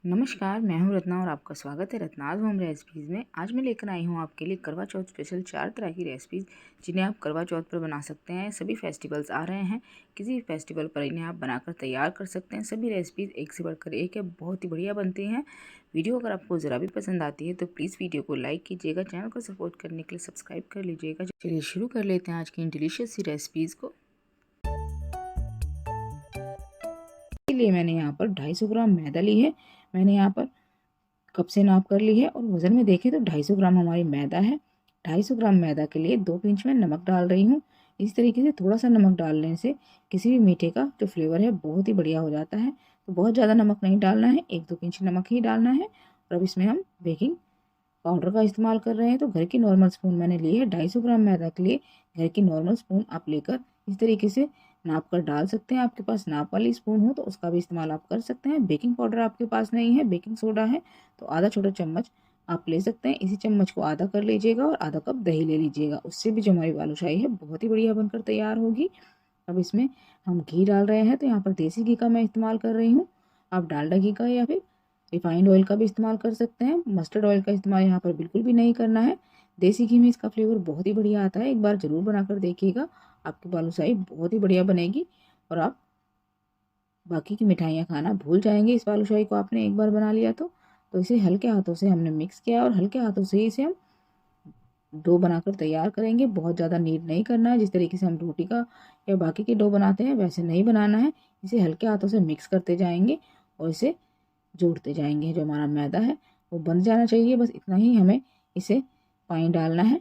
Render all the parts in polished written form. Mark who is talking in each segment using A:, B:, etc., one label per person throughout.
A: नमस्कार, मैं हूँ रत्ना और आपका स्वागत है रत्नाज होम रेसिपीज़ में। आज मैं लेकर आई हूँ आपके लिए करवा चौथ स्पेशल 4 तरह की रेसिपीज़ जिन्हें आप करवा चौथ पर बना सकते हैं। सभी फेस्टिवल्स आ रहे हैं, किसी भी फेस्टिवल पर इन्हें आप बनाकर तैयार कर सकते हैं। सभी रेसिपीज़ एक से बढ़कर एक है, बहुत ही बढ़िया बनती हैं। वीडियो अगर आपको ज़रा भी पसंद आती है तो प्लीज़ वीडियो को लाइक कीजिएगा, चैनल को सपोर्ट करने के लिए सब्सक्राइब कर लीजिएगा। चलिए शुरू कर लेते हैं आज की इन डिलीशियस सी रेसिपीज़ को। इसके लिए मैंने यहाँ पर 250 ग्राम मैदा ली है। मैंने यहाँ पर कप से नाप कर ली है और वज़न में देखें तो 250 ग्राम हमारी मैदा है। 250 ग्राम मैदा के लिए 2 पिंच में नमक डाल रही हूँ। इस तरीके से थोड़ा सा नमक डालने से किसी भी मीठे का जो फ्लेवर है बहुत ही बढ़िया हो जाता है। तो बहुत ज़्यादा नमक नहीं डालना है, 1-2 पिंच नमक ही डालना है। और अब इसमें हम बेकिंग पाउडर का इस्तेमाल कर रहे हैं। तो घर की नॉर्मल स्पून मैंने ली है। 250 ग्राम मैदा के लिए घर की नॉर्मल स्पून आप लेकर इस तरीके से नाप कर डाल सकते हैं। आपके पास नाप वाली स्पून हो तो उसका भी इस्तेमाल आप कर सकते हैं। बेकिंग पाउडर आपके पास नहीं है, बेकिंग सोडा है, तो आधा छोटा चम्मच आप ले सकते हैं। इसी चम्मच को आधा कर लीजिएगा और आधा कप दही ले लीजिएगा। उससे भी जो हमारी बालूशाही है बहुत ही बढ़िया बनकर तैयार होगी। अब इसमें हम घी डाल रहे हैं, तो यहाँ पर देसी घी का मैं इस्तेमाल कर रही हूँ। आप डालडा घी का या फिर रिफाइंड ऑयल का भी इस्तेमाल कर सकते हैं। मस्टर्ड ऑयल का इस्तेमाल यहाँ पर बिल्कुल भी नहीं करना है। देसी घी में इसका फ्लेवर बहुत ही बढ़िया आता है। एक बार ज़रूर बनाकर देखिएगा, आपकी बालूशाही बहुत ही बढ़िया बनेगी और आप बाकी की मिठाइयाँ खाना भूल जाएंगे। इस बालूशाही को आपने एक बार बना लिया तो इसे हल्के हाथों से हमने मिक्स किया और हल्के हाथों से ही इसे हम डो बनाकर तैयार करेंगे। बहुत ज़्यादा नीड नहीं करना है। जिस तरीके से हम रोटी का या बाकी के डो बनाते हैं वैसे नहीं बनाना है। इसे हल्के हाथों से मिक्स करते जाएंगे और इसे जोड़ते जाएंगे। जो हमारा मैदा है वो बंध जाना चाहिए, बस इतना ही हमें इसे पानी डालना है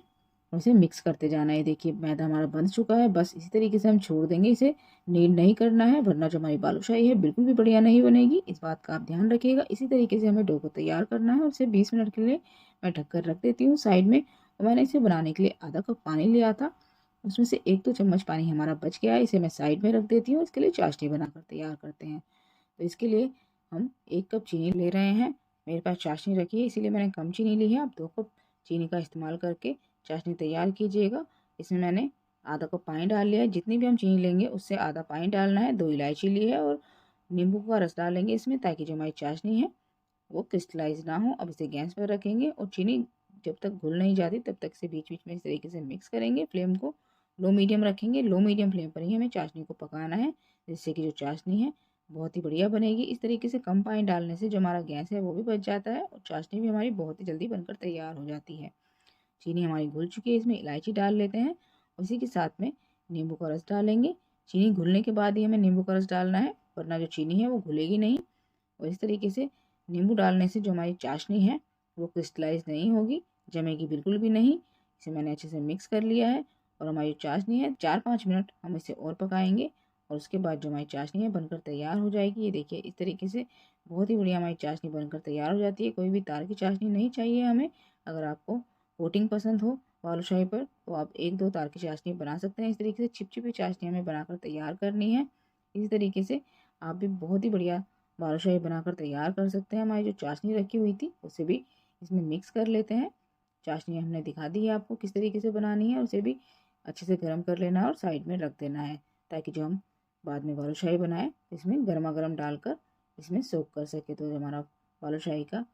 A: और इसे मिक्स करते जाना है। देखिए मैदा हमारा बंध चुका है, बस इसी तरीके से हम छोड़ देंगे। इसे नीड नहीं करना है, वरना जो हमारी बालूशाही है बिल्कुल भी बढ़िया नहीं बनेगी। इस बात का आप ध्यान रखिएगा। इसी तरीके से हमें डो को तैयार करना है और इसे 20 मिनट के लिए मैं ढककर रख देती हूँ साइड में। और मैंने इसे बनाने के लिए आधा कप पानी लिया था, उसमें से 1-2 चम्मच पानी हमारा बच गया है। इसे मैं साइड में रख देती हूँ। इसके लिए चाशनी बनाकर तैयार करते हैं। तो इसके लिए हम 1 कप चीनी ले रहे हैं। मेरे पास चाशनी रखी है इसीलिए मैंने कम चीनी ली है। आप 2 कप चीनी का इस्तेमाल करके चाशनी तैयार कीजिएगा। इसमें मैंने आधा कप पानी डाल लिया है। जितनी भी हम चीनी लेंगे उससे आधा पानी डालना है। 2 इलायची ली है और नींबू का रस डालेंगे इसमें, ताकि जो हमारी चाशनी है वो क्रिस्टलाइज ना हो। अब इसे गैस पर रखेंगे और चीनी जब तक घुल नहीं जाती तब तक से बीच बीच में इस तरीके से मिक्स करेंगे। फ्लेम को लो मीडियम रखेंगे। लो मीडियम फ्लेम पर ही हमें चाशनी को पकाना है, जिससे कि जो चाशनी है बहुत ही बढ़िया बनेगी। इस तरीके से कम पानी डालने से जो हमारा गैस है वो भी बच जाता है और चाशनी भी हमारी बहुत ही जल्दी बनकर तैयार हो जाती है। चीनी हमारी घुल चुकी है, इसमें इलायची डाल लेते हैं। उसी के साथ में नींबू का रस डालेंगे। चीनी घुलने के बाद ही हमें नींबू का रस डालना है, वरना जो चीनी है वो घुलेगी नहीं। और इस तरीके से नींबू डालने से जो हमारी चाशनी है वो क्रिस्टलाइज नहीं होगी, जमेगी बिल्कुल भी नहीं। इसे मैंने अच्छे से मिक्स कर लिया है और हमारी चाशनी है 4-5 मिनट हम इसे और पकाएंगे और उसके बाद जो हमारी चाशनी है बनकर तैयार हो जाएगी। ये देखिए इस तरीके से बहुत ही बढ़िया हमारी चाशनी बनकर तैयार हो जाती है। कोई भी तार की चाशनी नहीं चाहिए हमें। अगर आपको कोटिंग पसंद हो बालूशाही पर तो आप 1-2 तार की चाशनी बना सकते हैं। इस तरीके से चिपचिपी चाशनी हमें बनाकर तैयार करनी है। इसी तरीके से आप भी बहुत ही बढ़िया बालूशाही बनाकर तैयार कर सकते हैं। हमारी जो चाशनी रखी हुई थी उसे भी इसमें मिक्स कर लेते हैं। चाशनी हमने दिखा दी है आपको किस तरीके से बनानी है। उसे भी अच्छे से गर्म कर लेना है और साइड में रख देना है, ताकि जो हम बाद में बालूशाही बनाए इसमें गर्मा गर्म डालकर इसमें सोक कर सके। तो जो हमारा बालूशाही का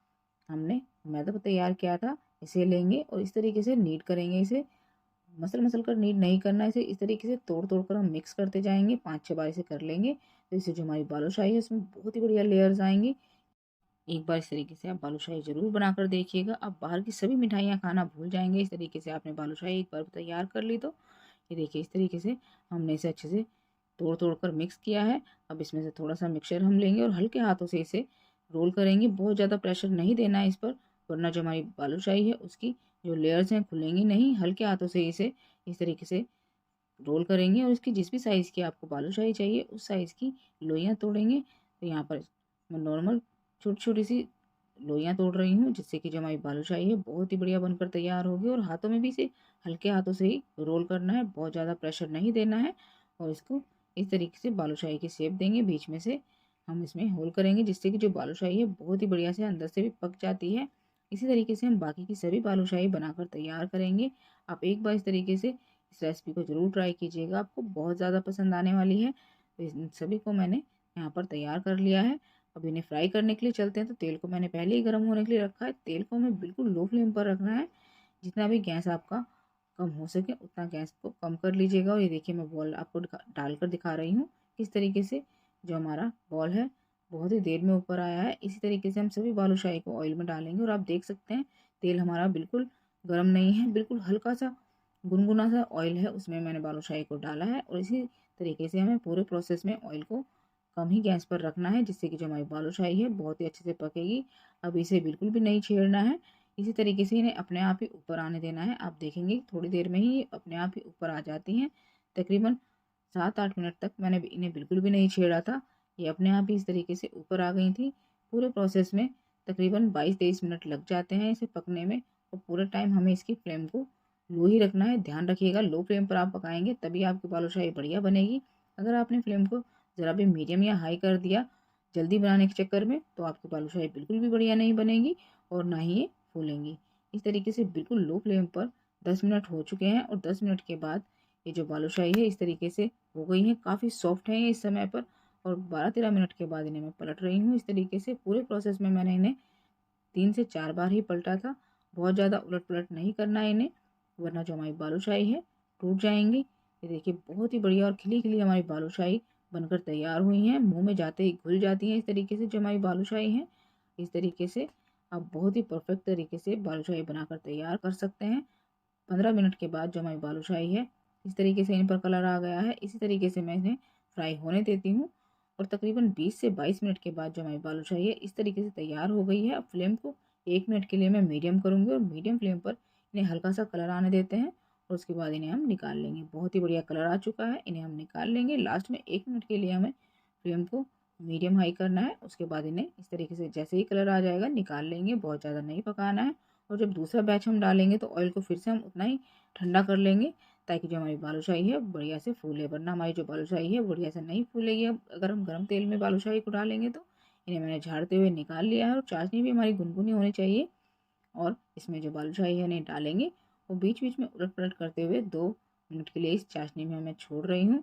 A: हमने मैदा तैयार किया था इसे लेंगे और इस तरीके से नीड करेंगे। इसे मसल मसल कर नीड नहीं करना, इसे इस तरीके से तोड़ तोड़ कर हम मिक्स करते जाएंगे। 5-6 बार इसे कर लेंगे तो इससे जो हमारी बालूशाही है उसमें बहुत ही बढ़िया लेयर्स आएंगी। एक बार इस तरीके से आप बालूशाही ज़रूर बनाकर देखिएगा। आप बाहर की सभी मिठाइयाँ खाना भूल जाएंगे। इस तरीके से आपने बालूशाही एक बार तैयार कर ली तो ये देखिए इस तरीके से हमने इसे अच्छे से तोड़ तोड़ कर मिक्स किया है। अब इसमें से थोड़ा सा मिक्सचर हम लेंगे और हल्के हाथों से इसे रोल करेंगे। बहुत ज़्यादा प्रेशर नहीं देना है इस पर, वरना जो हमारी बालूशाही है उसकी जो लेयर्स हैं खुलेंगी नहीं। हल्के हाथों से इसे इस तरीके से रोल करेंगे और इसकी जिस भी साइज़ की आपको बालूशाही चाहिए उस साइज़ की लोइयाँ तोड़ेंगे। तो यहाँ पर मैं नॉर्मल छोटी छोटी सी लोइयाँ तोड़ रही हूँ, जिससे कि जो हमारी बालूशाही है बहुत ही बढ़िया बनकर तैयार होगी। और हाथों में भी इसे हल्के हाथों से ही रोल करना है, बहुत ज़्यादा प्रेशर नहीं देना है। और इसको इस तरीके से बालूशाही की शेप देंगे। बीच में से हम इसमें होल करेंगे, जिससे कि जो बालूशाही है बहुत ही बढ़िया से अंदर से भी पक जाती है। इसी तरीके से हम बाकी की सभी बालूशाही बनाकर तैयार करेंगे। आप एक बार इस तरीके से इस रेसिपी को ज़रूर ट्राई कीजिएगा, आपको बहुत ज़्यादा पसंद आने वाली है। तो इन सभी को मैंने यहाँ पर तैयार कर लिया है। अब इन्हें फ्राई करने के लिए चलते हैं। तो तेल को मैंने पहले ही गर्म होने के लिए रखा है। तेल को हमें बिल्कुल लो फ्लेम पर रखना है। जितना भी गैस आपका कम हो सके उतना गैस को कम कर लीजिएगा। और ये देखिए मैं बॉल आपको डालकर दिखा रही हूँ किस तरीके से जो हमारा बॉल है बहुत ही देर में ऊपर आया है। इसी तरीके से हम सभी बालूशाही को ऑयल में डालेंगे। और आप देख सकते हैं तेल हमारा बिल्कुल गर्म नहीं है, बिल्कुल हल्का सा गुनगुना सा ऑयल है, उसमें मैंने बालूशाही को डाला है। और इसी तरीके से हमें पूरे प्रोसेस में ऑयल को कम ही गैस पर रखना है, जिससे कि जो हमारी बालूशाही है बहुत ही अच्छे से पकेगी। अब इसे बिल्कुल भी नहीं छेड़ना है। इसी तरीके से इन्हें अपने आप ही ऊपर आने देना है। आप देखेंगे थोड़ी देर में ही अपने आप ही ऊपर आ जाती हैं। तकरीबन 7-8 मिनट तक मैंने इन्हें बिल्कुल भी नहीं छेड़ा था। ये अपने आप ही इस तरीके से ऊपर आ गई थी। पूरे प्रोसेस में तकरीबन 22-23 मिनट लग जाते हैं इसे पकने में। और पूरे टाइम हमें इसकी फ्लेम को लो ही रखना है। ध्यान रखिएगा लो फ्लेम पर आप पकाएंगे तभी आपकी बालूशाही बढ़िया बनेगी। अगर आपने फ्लेम को ज़रा भी मीडियम या हाई कर दिया जल्दी बनाने के चक्कर में तो आपकी बालूशाही बिल्कुल भी बढ़िया नहीं बनेगी और ना ही ये फूलेंगी। इस तरीके से बिल्कुल लो फ्लेम पर 10 मिनट हो चुके हैं। और 10 मिनट के बाद ये जो बालूशाही है इस तरीके से हो गई है, काफ़ी सॉफ्ट है ये इस समय पर। और 12-13 मिनट के बाद इन्हें मैं पलट रही हूँ। इस तरीके से पूरे प्रोसेस में मैंने इन्हें 3 से 4 बार ही पलटा था। बहुत ज़्यादा उलट पलट नहीं करना है इन्हें, वरना जो हमारी बालूशाही है टूट जाएंगी। ये देखिए बहुत ही बढ़िया और खिली खिली हमारी बालूशाही बनकर तैयार हुई हैं। मुंह में जाते ही घुल जाती हैं इस तरीके से जो हमारी बालूशाही है। इस तरीके से आप बहुत ही परफेक्ट तरीके से बालूशाही बनाकर तैयार कर सकते हैं। 15 मिनट के बाद जो हमारी बालूशाही है इस तरीके से इन पर कलर आ गया है। इसी तरीके से मैं इन्हें फ्राई होने देती हूँ। और तकरीबन 20 से 22 मिनट के बाद जो हमारी बालूशाही है इस तरीके से तैयार हो गई है। अब फ्लेम को 1 मिनट के लिए मैं मीडियम करूँगी और मीडियम फ्लेम पर इन्हें हल्का सा कलर आने देते हैं। और उसके बाद इन्हें हम निकाल लेंगे। बहुत ही बढ़िया कलर आ चुका है, इन्हें हम निकाल लेंगे। लास्ट में 1 मिनट के लिए हमें फ्लेम को मीडियम हाई करना है। उसके बाद इन्हें इस तरीके से जैसे ही कलर आ जाएगा निकाल लेंगे, बहुत ज़्यादा नहीं पकाना है। और जब दूसरा बैच हम डालेंगे तो ऑयल को फिर से हम उतना ही ठंडा कर लेंगे ताकि जो हमारी बालूशाही है बढ़िया से फूले। वरना हमारी जो बालूशाही है बढ़िया से नहीं फूलेगी। अब अगर हम गर्म तेल में बालूशाही को डालेंगे तो इन्हें मैंने झाड़ते हुए निकाल लिया है। और चाशनी भी हमारी गुनगुनी होनी चाहिए। और इसमें जो बालूशाही है इन्हें डालेंगे और बीच बीच में उलट पलट करते हुए 2 मिनट के लिए इस चाशनी में मैं छोड़ रही हूँ।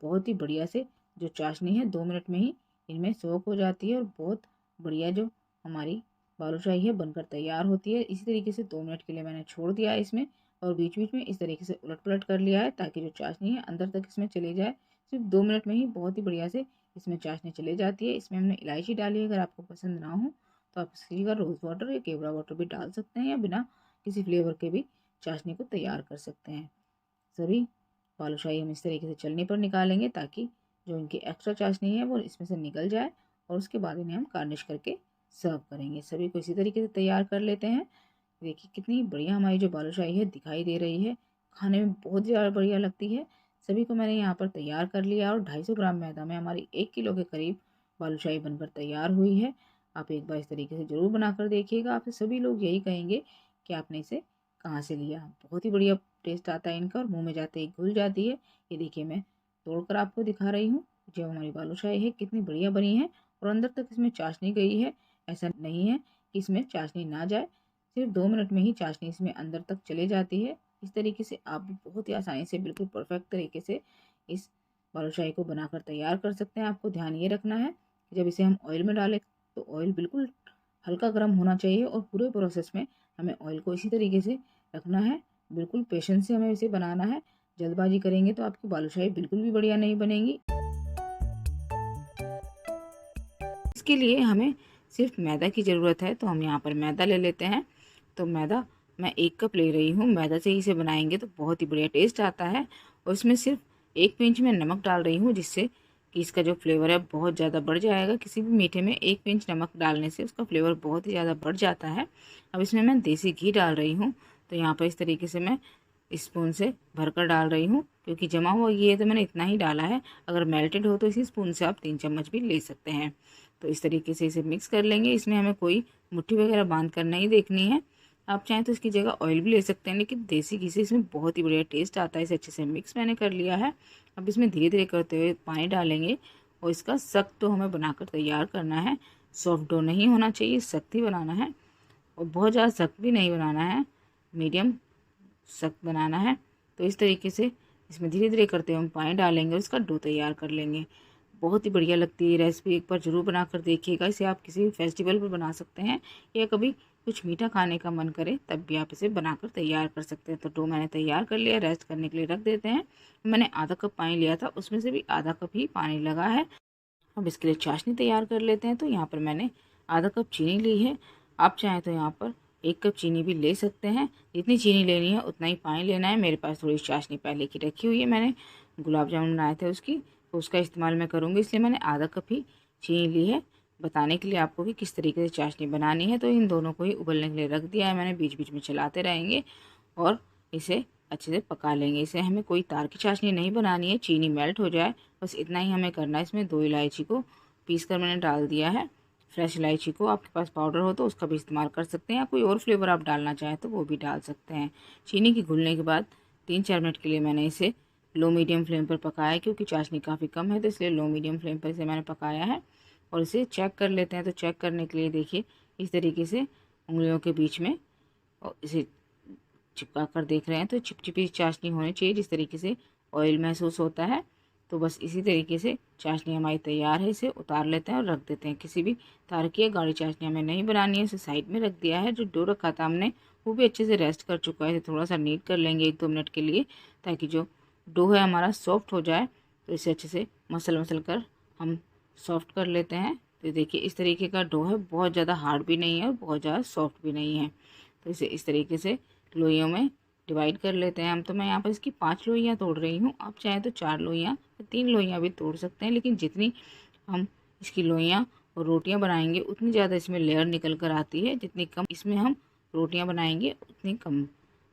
A: बहुत ही बढ़िया से जो चाशनी है 2 मिनट में ही इनमें सोख हो जाती है और बहुत बढ़िया जो हमारी बालूशाही है बनकर तैयार होती है। इसी तरीके से 2 मिनट के लिए मैंने छोड़ दिया है इसमें और बीच बीच में इस तरीके से उलट पलट कर लिया है ताकि जो चाशनी है अंदर तक इसमें चले जाए। सिर्फ 2 मिनट में ही बहुत ही बढ़िया से इसमें चाशनी चले जाती है। इसमें हमने इलायची डाली है, अगर आपको पसंद ना हो तो आप इसकी जगह रोज़ वाटर या केवड़ा वाटर भी डाल सकते हैं या बिना किसी फ्लेवर के भी चाशनी को तैयार कर सकते हैं। सभी बालूशाही हम इस तरीके से चलनी पर निकालेंगे ताकि जो इनकी एक्स्ट्रा चाशनी है वो इसमें से निकल जाए। और उसके बाद इन्हें हम गार्निश करके सर्व करेंगे। सभी को इसी तरीके से तैयार कर लेते हैं। देखिए कितनी बढ़िया हमारी जो बालूशाही है दिखाई दे रही है, खाने में बहुत ज़्यादा बढ़िया लगती है। सभी को मैंने यहाँ पर तैयार कर लिया और 250 ग्राम मैदा में हमारी 1 किलो के करीब बालूशाही बनकर तैयार हुई है। आप एक बार इस तरीके से ज़रूर बनाकर देखिएगा। आपसे सभी लोग यही कहेंगे कि आपने इसे कहाँ से लिया। बहुत ही बढ़िया टेस्ट आता है इनका और मुंह में जाते ही घुल जाती है। ये देखिए मैं तोड़कर आपको दिखा रही हूँ जो हमारी बालूशाही है कितनी बढ़िया बनी है और अंदर तक इसमें चाशनी गई है। ऐसा नहीं है कि इसमें चाशनी ना जाए, सिर्फ 2 मिनट में ही चाशनी इसमें अंदर तक चले जाती है। इस तरीके से आप भी बहुत ही आसानी से बिल्कुल परफेक्ट तरीके से इस बालूशाही को बनाकर तैयार कर सकते हैं। आपको ध्यान ये रखना है कि जब इसे हम ऑयल में डालें तो ऑयल बिल्कुल हल्का गर्म होना चाहिए और पूरे प्रोसेस में हमें ऑयल को इसी तरीके से रखना है। बिल्कुल पेशेंस से हमें इसे बनाना है। जल्दबाजी करेंगे तो आपकी बालूशाही बिल्कुल भी बढ़िया नहीं बनेगी। इसके लिए हमें सिर्फ मैदा की ज़रूरत है, तो हम यहाँ पर मैदा ले लेते हैं। तो मैदा मैं 1 कप ले रही हूँ। मैदा से ही इसे बनाएंगे तो बहुत ही बढ़िया टेस्ट आता है। और इसमें सिर्फ 1 पिंच में नमक डाल रही हूँ, जिससे कि इसका जो फ्लेवर है बहुत ज़्यादा बढ़ जाएगा। किसी भी मीठे में 1 पिंच नमक डालने से उसका फ्लेवर बहुत ही ज़्यादा बढ़ जाता है। अब इसमें मैं देसी घी डाल रही हूँ। तो यहाँ पर इस तरीके से मैं स्पून से भरकर डाल रही हूँ, क्योंकि जमा हुआ घी है तो मैंने इतना ही डाला है। अगर मेल्टेड हो तो इसी स्पून से आप 3 चम्मच भी ले सकते हैं। तो इस तरीके से इसे मिक्स कर लेंगे। इसमें हमें कोई मुट्ठी वगैरह बांध कर नहीं देखनी है। आप चाहें तो इसकी जगह ऑयल भी ले सकते हैं, लेकिन देसी घी से इसमें बहुत ही बढ़िया टेस्ट आता है। इसे अच्छे से मिक्स मैंने कर लिया है। अब इसमें धीरे धीरे करते हुए पानी डालेंगे और इसका सख्त डो हमें बनाकर तैयार करना है। सॉफ्ट डो नहीं होना चाहिए, सख्त ही बनाना है और बहुत ज़्यादा सख्त भी नहीं बनाना है, मीडियम सख्त बनाना है। तो इस तरीके से इसमें धीरे धीरे करते हुए हम पानी डालेंगे और इसका डो तैयार कर लेंगे। बहुत ही बढ़िया लगती है ये रेसिपी, एक बार ज़रूर बना कर देखिएगा। इसे आप किसी भी फेस्टिवल पर बना सकते हैं या कभी कुछ मीठा खाने का मन करे तब भी आप इसे बनाकर तैयार कर सकते हैं। तो डो मैंने तैयार कर लिया, रेस्ट करने के लिए रख देते हैं। मैंने आधा कप पानी लिया था, उसमें से भी आधा कप ही पानी लगा है। अब इसके लिए चाशनी तैयार कर लेते हैं। तो यहाँ पर मैंने आधा कप चीनी ली है। आप चाहें तो यहाँ पर 1 कप चीनी भी ले सकते हैं। जितनी चीनी लेनी है उतना ही पानी लेना है। मेरे पास थोड़ी चाशनी पहले की रखी हुई है, मैंने गुलाब जामुन बनाए थे उसकी, तो उसका इस्तेमाल मैं करूँगी, इसलिए मैंने आधा कप ही चीनी ली है, बताने के लिए आपको कि किस तरीके से चाशनी बनानी है। तो इन दोनों को ही उबलने के लिए रख दिया है मैंने, बीच बीच में चलाते रहेंगे और इसे अच्छे से पका लेंगे। इसे हमें कोई तार की चाशनी नहीं बनानी है, चीनी मेल्ट हो जाए बस इतना ही हमें करना है। इसमें 2 इलायची को पीस कर मैंने डाल दिया है। फ्रेश इलायची को, आपके पास पाउडर हो तो उसका भी इस्तेमाल कर सकते हैं, या कोई और फ्लेवर आप डालना चाहें तो वो भी डाल सकते हैं। चीनी की घुलने के बाद 3-4 मिनट के लिए मैंने इसे लो मीडियम फ्लेम पर पकाया, क्योंकि चाशनी काफ़ी कम है तो इसलिए लो मीडियम फ्लेम पर इसे मैंने पकाया है। और इसे चेक कर लेते हैं। तो चेक करने के लिए देखिए इस तरीके से उंगलियों के बीच में और इसे चिपका कर देख रहे हैं, तो चिपचिपी चाशनी होनी चाहिए, जिस तरीके से ऑयल महसूस होता है। तो बस इसी तरीके से चाशनी हमारी तैयार है। इसे उतार लेते हैं और रख देते हैं। किसी भी तार की या गाढ़ी चाशनी हमें नहीं बनानी है, इसे साइड में रख दिया है। जो डो रखा था हमने वो भी अच्छे से रेस्ट कर चुका है। थोड़ा सा नीट कर लेंगे 1-2 मिनट के लिए, ताकि जो डो है हमारा सॉफ्ट हो जाए। तो इसे अच्छे से मसल कर हम सॉफ्ट कर लेते हैं। तो देखिए इस तरीके का डो है, बहुत ज़्यादा हार्ड भी नहीं है और बहुत ज़्यादा सॉफ्ट भी नहीं है। तो इसे इस तरीके से लोइयों में डिवाइड कर लेते हैं हम। तो मैं यहाँ पर इसकी 5 लोइयाँ तोड़ रही हूँ। आप चाहें तो 4 लोइयाँ या 3 लोइयाँ भी तोड़ सकते हैं, लेकिन जितनी हम इसकी लोइयाँ और रोटियाँ बनाएंगे उतनी ज़्यादा इसमें लेयर निकल कर आती है। जितनी कम इसमें हम रोटियाँ बनाएंगे उतनी कम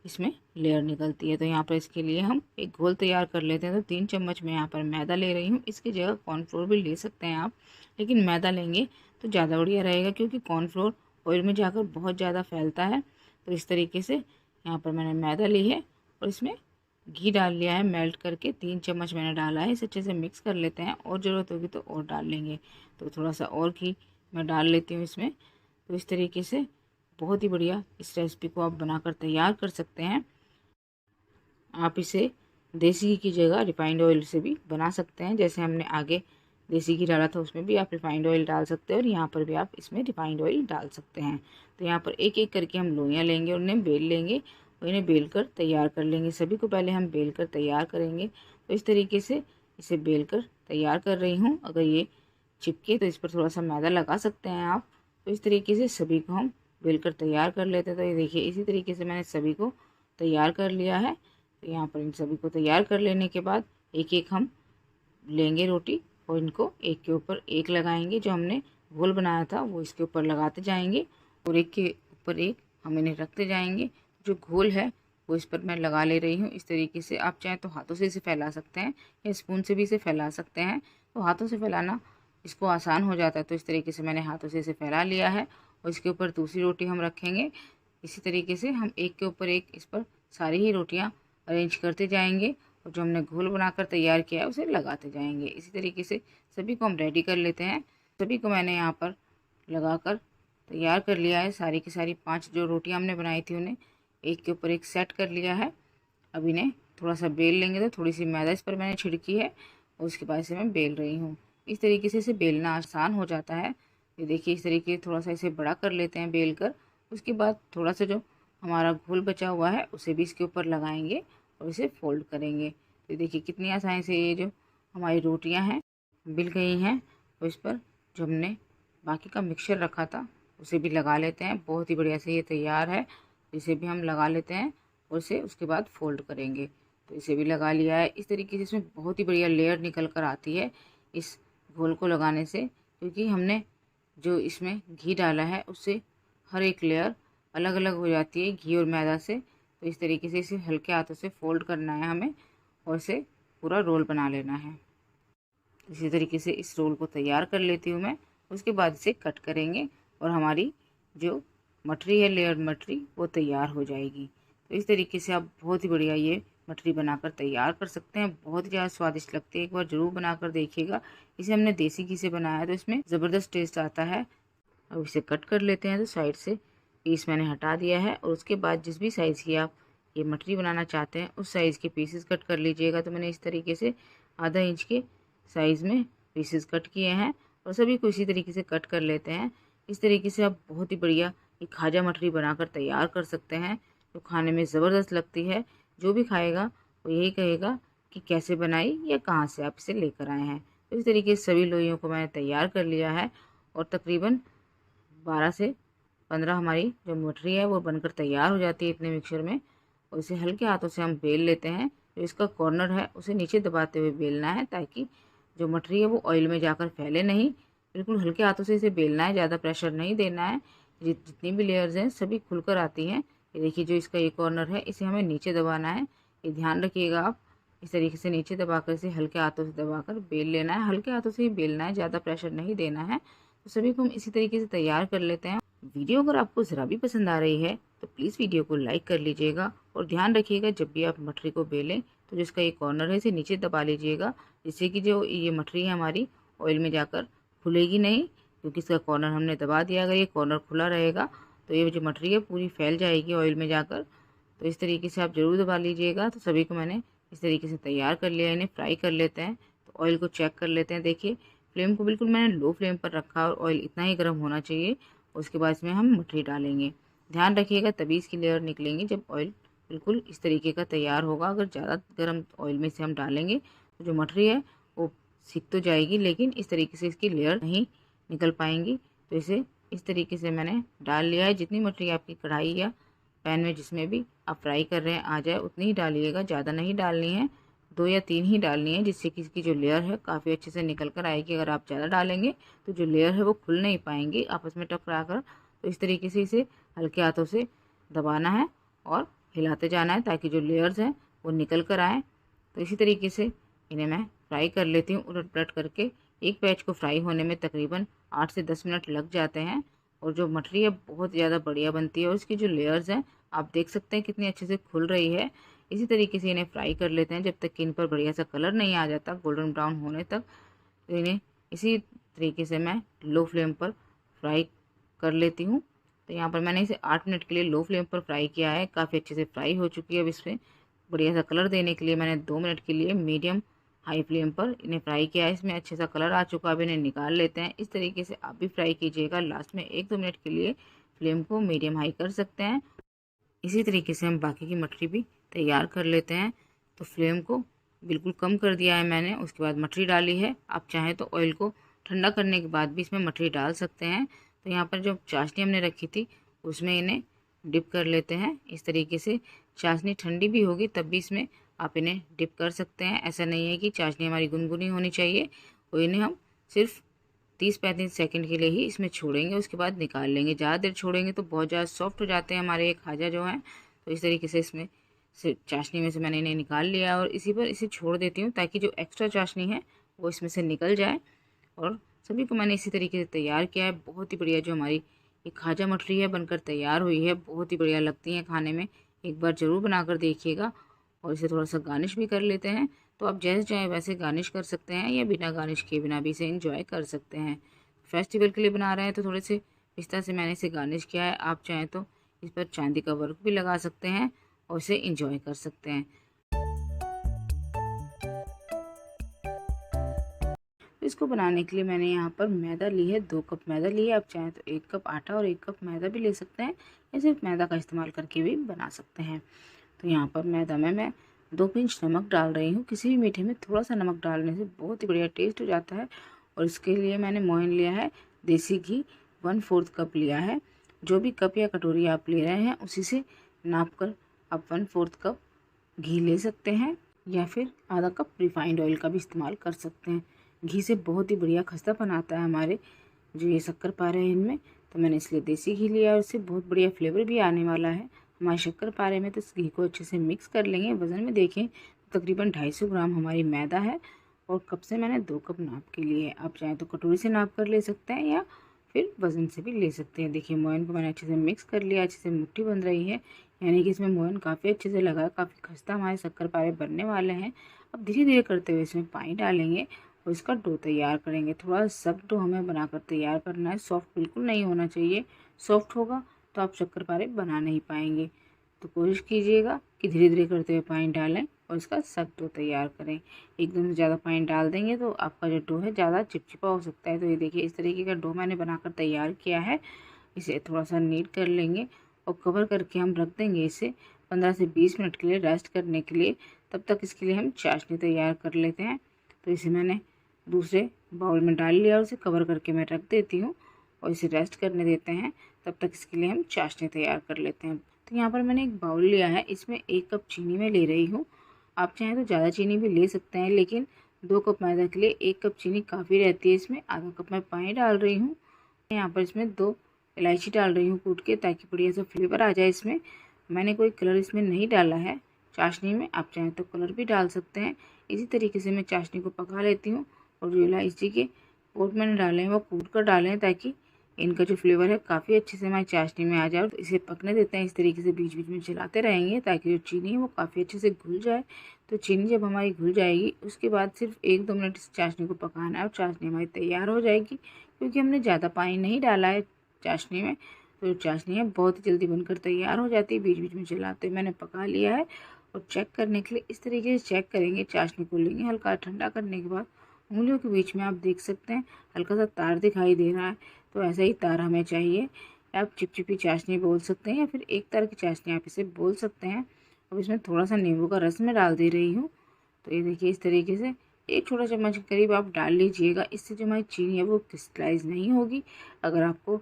A: इसमें लेयर निकलती है। तो यहाँ पर इसके लिए हम एक घोल तैयार कर लेते हैं। तो 3 चम्मच मैं यहाँ पर मैदा ले रही हूँ। इसकी जगह कॉर्नफ्लोर भी ले सकते हैं आप, लेकिन मैदा लेंगे तो ज़्यादा बढ़िया रहेगा, क्योंकि कॉर्नफ्लोर ऑयल में जाकर बहुत ज़्यादा फैलता है। तो इस तरीके से यहाँ पर मैंने मैदा ली है और इसमें घी डाल लिया है मेल्ट करके। 3 चम्मच मैंने डाला है। इसे अच्छे से मिक्स कर लेते हैं, और ज़रूरत होगी तो और डाल लेंगे। तो थोड़ा सा और घी मैं डाल लेती हूँ इसमें। तो इस तरीके से बहुत ही बढ़िया इस रेसिपी को आप बनाकर तैयार कर सकते हैं। आप इसे देसी घी की जगह रिफाइंड ऑयल से भी बना सकते हैं। जैसे हमने आगे देसी घी डाला था उसमें भी आप रिफाइंड ऑयल डाल सकते हैं, और यहाँ पर भी आप इसमें रिफाइंड ऑयल डाल सकते हैं। तो यहाँ पर एक एक करके हम लोइयाँ लेंगे और उन्हें बेल लेंगे और इन्हें बेल कर तैयार कर लेंगे। सभी को पहले हम बेल कर तैयार करेंगे। तो इस तरीके से इसे बेल कर तैयार कर रही हूँ। अगर ये चिपके तो इस पर थोड़ा सा मैदा लगा सकते हैं आप। तो इस तरीके से सभी को हम बेल कर तैयार कर लेते हैं। तो ये देखिए इसी तरीके से मैंने सभी को तैयार कर लिया है। तो यहाँ पर इन सभी को तैयार कर लेने के बाद एक एक हम लेंगे रोटी और इनको एक के ऊपर एक लगाएंगे। जो हमने घोल बनाया था वो इसके ऊपर लगाते जाएंगे और एक के ऊपर एक हम इन्हें रखते जाएंगे। जो घोल है वो इस पर मैं लगा ले रही हूँ। इस तरीके से आप चाहें तो हाथों से इसे फैला सकते हैं या स्पून से भी इसे फैला सकते हैं। तो हाथों से फैलाना इसको आसान हो जाता है। तो इस तरीके से मैंने हाथों से इसे फैला लिया है और इसके ऊपर दूसरी रोटी हम रखेंगे। इसी तरीके से हम एक के ऊपर एक इस पर सारी ही रोटियां अरेंज करते जाएंगे और जो हमने घोल बनाकर तैयार किया है उसे लगाते जाएंगे। इसी तरीके से सभी को हम रेडी कर लेते हैं। सभी को मैंने यहाँ पर लगाकर तैयार कर लिया है। सारी की सारी 5 जो रोटियां हमने बनाई थी उन्हें एक के ऊपर एक सेट कर लिया है। अब इन्हें थोड़ा सा बेल लेंगे। तो थोड़ी सी मैदा इस पर मैंने छिड़की है और उसके बाद से मैं बेल रही हूँ। इस तरीके से इसे बेलना आसान हो जाता है। ये देखिए इस तरीके से थोड़ा सा इसे बड़ा कर लेते हैं बेल कर। उसके बाद थोड़ा सा जो हमारा घोल बचा हुआ है उसे भी इसके ऊपर लगाएंगे और इसे फोल्ड करेंगे। तो देखिए कितनी आसानी से ये जो हमारी रोटियां हैं बिल गई हैं। और इस पर जो हमने बाकी का मिक्सचर रखा था उसे भी लगा लेते हैं। बहुत ही बढ़िया से ये तैयार है। इसे भी हम लगा लेते हैं और इसे उसके बाद फोल्ड करेंगे। तो इसे भी लगा लिया है। इस तरीके से इसमें बहुत ही बढ़िया लेयर निकल कर आती है इस घोल को लगाने से, क्योंकि हमने जो इसमें घी डाला है उससे हर एक लेयर अलग अलग हो जाती है घी और मैदा से। तो इस तरीके से इसे हल्के हाथों से फोल्ड करना है हमें और इसे पूरा रोल बना लेना है। इसी तरीके से इस रोल को तैयार कर लेती हूँ मैं। उसके बाद इसे कट करेंगे और हमारी जो मठरी है लेयर मठरी वो तैयार हो जाएगी। तो इस तरीके से आप बहुत ही बढ़िया ये मठरी बनाकर तैयार कर सकते हैं। बहुत ही ज़्यादा स्वादिष्ट लगती है, एक बार ज़रूर बनाकर देखिएगा। इसे हमने देसी घी से बनाया है तो इसमें ज़बरदस्त टेस्ट आता है। अब इसे कट कर लेते हैं। तो साइड से पीस मैंने हटा दिया है और उसके बाद जिस भी साइज़ की आप ये मठरी बनाना चाहते हैं उस साइज़ के पीसेस कट कर लीजिएगा। तो मैंने इस तरीके से आधा इंच के साइज़ में पीसेस कट किए हैं और सभी को इसी तरीके से कट कर लेते हैं। इस तरीके से आप बहुत ही बढ़िया ये खाजा मठरी बनाकर तैयार कर सकते हैं, जो खाने में ज़बरदस्त लगती है। जो भी खाएगा वो यही कहेगा कि कैसे बनाई या कहाँ से आप इसे लेकर आए हैं। तो इस तरीके से सभी लोइयों को मैंने तैयार कर लिया है और तकरीबन 12 से 15 हमारी जो मठरी है वो बनकर तैयार हो जाती है इतने मिक्सचर में। और इसे हल्के हाथों से हम बेल लेते हैं। जो इसका कॉर्नर है उसे नीचे दबाते हुए बेलना है, ताकि जो मठरी है वो ऑयल में जाकर फैले नहीं। बिल्कुल हल्के हाथों से इसे बेलना है, ज़्यादा प्रेशर नहीं देना है। जितनी भी लेयर्स हैं सभी खुलकर आती हैं। ये देखिए, जो इसका ये कॉर्नर है इसे हमें नीचे दबाना है। ये ध्यान रखिएगा आप, इस तरीके से नीचे दबाकर इसे हल्के हाथों से दबाकर बेल लेना है। हल्के हाथों से ही बेलना है, ज़्यादा प्रेशर नहीं देना है। तो सभी को हम इसी तरीके से तैयार कर लेते हैं। वीडियो अगर आपको ज़रा भी पसंद आ रही है तो प्लीज़ वीडियो को लाइक कर लीजिएगा और ध्यान रखिएगा जब भी आप मठरी को बेलें तो जिसका ये कॉर्नर है इसे नीचे दबा लीजिएगा, जिससे कि जो ये मठरी है हमारी ऑयल में जाकर फूलेगी नहीं, क्योंकि इसका कॉर्नर हमने दबा दिया। अगर ये कॉर्नर खुला रहेगा तो ये जो मठरी है पूरी फैल जाएगी ऑयल में जाकर। तो इस तरीके से आप ज़रूर दबा लीजिएगा। तो सभी को मैंने इस तरीके से तैयार कर लिया। इन्हें फ्राई कर लेते हैं। तो ऑयल को चेक कर लेते हैं। देखिए, फ्लेम को बिल्कुल मैंने लो फ्लेम पर रखा और ऑयल इतना ही गर्म होना चाहिए। उसके बाद इसमें हम मठरी डालेंगे। ध्यान रखिएगा तभी इसकी लेयर निकलेंगी जब ऑयल बिल्कुल इस तरीके का तैयार होगा। अगर ज़्यादा गर्म ऑयल में से हम डालेंगे तो जो मठरी है वो सीख तो जाएगी, लेकिन इस तरीके से इसकी लेयर नहीं निकल पाएंगी। तो इसे इस तरीके से मैंने डाल लिया है। जितनी मठरी आपकी कढ़ाई या पैन में जिसमें भी आप फ्राई कर रहे हैं आ जाए उतनी ही डालिएगा, ज़्यादा नहीं डालनी है। 2 या 3 ही डालनी है, जिससे कि इसकी जो लेयर है काफ़ी अच्छे से निकल कर आएगी। अगर आप ज़्यादा डालेंगे तो जो लेयर है वो खुल नहीं पाएंगी आपस में टकरा कर। तो इस तरीके से इसे हल्के हाथों से दबाना है और हिलाते जाना है, ताकि जो लेयर्स हैं वो निकल कर आएँ। तो इसी तरीके से इन्हें मैं फ्राई कर लेती हूँ उलट पलट करके। एक बैच को फ्राई होने में तकरीबन 8 से 10 मिनट लग जाते हैं। और जो मठरी है बहुत ज़्यादा बढ़िया बनती है और इसकी जो लेयर्स हैं आप देख सकते हैं कितनी अच्छे से खुल रही है। इसी तरीके से इन्हें फ्राई कर लेते हैं जब तक कि इन पर बढ़िया सा कलर नहीं आ जाता गोल्डन ब्राउन होने तक। तो इन्हें इसी तरीके से मैं लो फ्लेम पर फ्राई कर लेती हूँ। तो यहाँ पर मैंने इसे 8 मिनट के लिए लो फ्लेम पर फ्राई किया है। काफ़ी अच्छे से फ्राई हो चुकी है। अब इसमें बढ़िया सा कलर देने के लिए मैंने 2 मिनट के लिए मीडियम हाई फ्लेम पर इन्हें फ्राई किया है। इसमें अच्छे सा कलर आ चुका है। अब इन्हें निकाल लेते हैं। इस तरीके से आप भी फ्राई कीजिएगा। लास्ट में 1-2 मिनट के लिए फ्लेम को मीडियम हाई कर सकते हैं। इसी तरीके से हम बाकी की मठरी भी तैयार कर लेते हैं। तो फ्लेम को बिल्कुल कम कर दिया है मैंने। उसके बाद मठरी डाली है। आप चाहें तो ऑयल को ठंडा करने के बाद भी इसमें मठरी डाल सकते हैं। तो यहाँ पर जो चाशनी हमने रखी थी उसमें इन्हें डिप कर लेते हैं। इस तरीके से चाशनी ठंडी भी होगी तब भी इसमें आप इन्हें डिप कर सकते हैं। ऐसा नहीं है कि चाशनी हमारी गुनगुनी होनी चाहिए। और इन्हें हम सिर्फ 30-35 सेकंड के लिए ही इसमें छोड़ेंगे, उसके बाद निकाल लेंगे। ज़्यादा देर छोड़ेंगे तो बहुत ज़्यादा सॉफ्ट हो जाते हैं हमारे ये खाजा जो हैं। तो इस तरीके से इसमें से चाशनी में से मैंने इन्हें निकाल लिया और इसी पर इसे छोड़ देती हूँ, ताकि जो एक्स्ट्रा चाशनी है वो इसमें से निकल जाए। और सभी को मैंने इसी तरीके से तैयार किया है। बहुत ही बढ़िया जो हमारी ये खाजा मठरी है बनकर तैयार हुई है। बहुत ही बढ़िया लगती हैं खाने में। एक बार ज़रूर बनाकर देखिएगा। और इसे थोड़ा सा गार्निश भी कर लेते हैं। तो आप जैसे चाहे वैसे गार्निश कर सकते हैं या बिना गार्निश किए बिना भी इसे एंजॉय कर सकते हैं। फेस्टिवल के लिए बना रहे हैं तो थोड़े से इस तरह से मैंने इसे गार्निश किया है। आप चाहें तो इस पर चांदी का वर्क भी लगा सकते हैं और इसे एंजॉय कर सकते हैं। तो इसको बनाने के लिए मैंने यहाँ पर मैदा ली है, 2 कप मैदा ली है। आप चाहें तो 1 कप आटा और 1 कप मैदा भी ले सकते हैं, या सिर्फ मैदा का इस्तेमाल करके भी बना सकते हैं। तो यहाँ पर मैदा में मैं 2 पिंच नमक डाल रही हूँ। किसी भी मीठे में थोड़ा सा नमक डालने से बहुत ही बढ़िया टेस्ट हो जाता है। और इसके लिए मैंने मोयन लिया है, देसी घी 1/4 कप लिया है। जो भी कप या कटोरी आप ले रहे हैं उसी से नाप कर आप 1/4 कप घी ले सकते हैं, या फिर आधा कप रिफाइंड ऑयल का भी इस्तेमाल कर सकते हैं। घी से बहुत ही बढ़िया खस्तापन आता है हमारे जो ये शक्कर पारे हैं इनमें। तो मैंने इसलिए देसी घी लिया और इससे बहुत बढ़िया फ्लेवर भी आने वाला है हमारे शक्कर पारे में। तो इस घी को अच्छे से मिक्स कर लेंगे। वज़न में देखें तो तकरीबन 250 ग्राम हमारी मैदा है और कप से मैंने 2 कप नाप के लिए है। आप चाहें तो कटोरी से नाप कर ले सकते हैं या फिर वज़न से भी ले सकते हैं। देखिए, मोयन को मैंने अच्छे से मिक्स कर लिया, अच्छे से मुट्ठी बन रही है, यानी कि इसमें मोयन काफ़ी अच्छे से लगा, काफ़ी खस्ता हमारे शक्कर पारे बनने वाले हैं। अब धीरे धीरे करते हुए इसमें पानी डालेंगे और इसका डो तैयार करेंगे। थोड़ा सख्त डो हमें बनाकर तैयार करना है, सॉफ्ट बिल्कुल नहीं होना चाहिए। सॉफ्ट होगा तो आप शक्कर पारे बना नहीं पाएंगे। तो कोशिश कीजिएगा कि धीरे धीरे करते हुए पानी डालें और इसका सख्त डो तैयार करें। एकदम ज़्यादा पानी डाल देंगे तो आपका जो डो है ज़्यादा चिपचिपा हो सकता है। तो ये देखिए इस तरीके का डो मैंने बनाकर तैयार किया है। इसे थोड़ा सा नीट कर लेंगे और कवर करके हम रख देंगे इसे 15 से 20 मिनट के लिए रेस्ट करने के लिए। तब तक इसके लिए हम चाशनी तैयार कर लेते हैं। तो इसे मैंने दूसरे बाउल में डाल लिया और उसे कवर करके मैं रख देती हूँ और इसे रेस्ट करने देते हैं। तब तक इसके लिए हम चाशनी तैयार कर लेते हैं। तो यहाँ पर मैंने एक बाउल लिया है, इसमें 1 कप चीनी मैं ले रही हूँ। आप चाहें तो ज़्यादा चीनी भी ले सकते हैं, लेकिन 2 कप मैदा के लिए 1 कप चीनी काफ़ी रहती है। इसमें आधा कप मैं पानी डाल रही हूँ। यहाँ पर इसमें 2 इलायची डाल रही हूँ कूट के, ताकि बढ़िया सा फ्लेवर आ जाए इसमें। मैंने कोई कलर इसमें नहीं डाला है चाशनी में, आप चाहें तो कलर भी डाल सकते हैं। इसी तरीके से मैं चाशनी को पका लेती हूँ। और जो इलायची के पोट मैंने डाले हैं वो कूट कर डाले हैं, ताकि इनका जो फ्लेवर है काफ़ी अच्छे से हमारी चाशनी में आ जाए। तो इसे पकने देते हैं। इस तरीके से बीच बीच में चलाते रहेंगे ताकि जो चीनी है वो काफ़ी अच्छे से घुल जाए। तो चीनी जब हमारी घुल जाएगी उसके बाद सिर्फ 1-2 मिनट इस चाशनी को पकाना है और चाशनी हमारी तैयार हो जाएगी। क्योंकि हमने ज़्यादा पानी नहीं डाला है चाशनी में, तो जो चाशनी है बहुत ही जल्दी बनकर तैयार हो जाती है। बीच बीच में चलाते हुए मैंने पका लिया है। और चेक करने के लिए इस तरीके से चेक करेंगे। चाशनी को लेंगे, हल्का ठंडा करने के बाद उंगलियों के बीच में आप देख सकते हैं हल्का सा तार दिखाई दे रहा है। तो ऐसा ही तार हमें चाहिए। आप चिपचिपी चाशनी बोल सकते हैं या फिर एक तार की चाशनी आप इसे बोल सकते हैं। अब इसमें थोड़ा सा नींबू का रस मैं डाल दे रही हूँ। तो ये देखिए इस तरीके से 1 छोटा चम्मच के करीब आप डाल लीजिएगा। इससे जो हमारी चीनी है वो क्रिस्टलाइज नहीं होगी। अगर आपको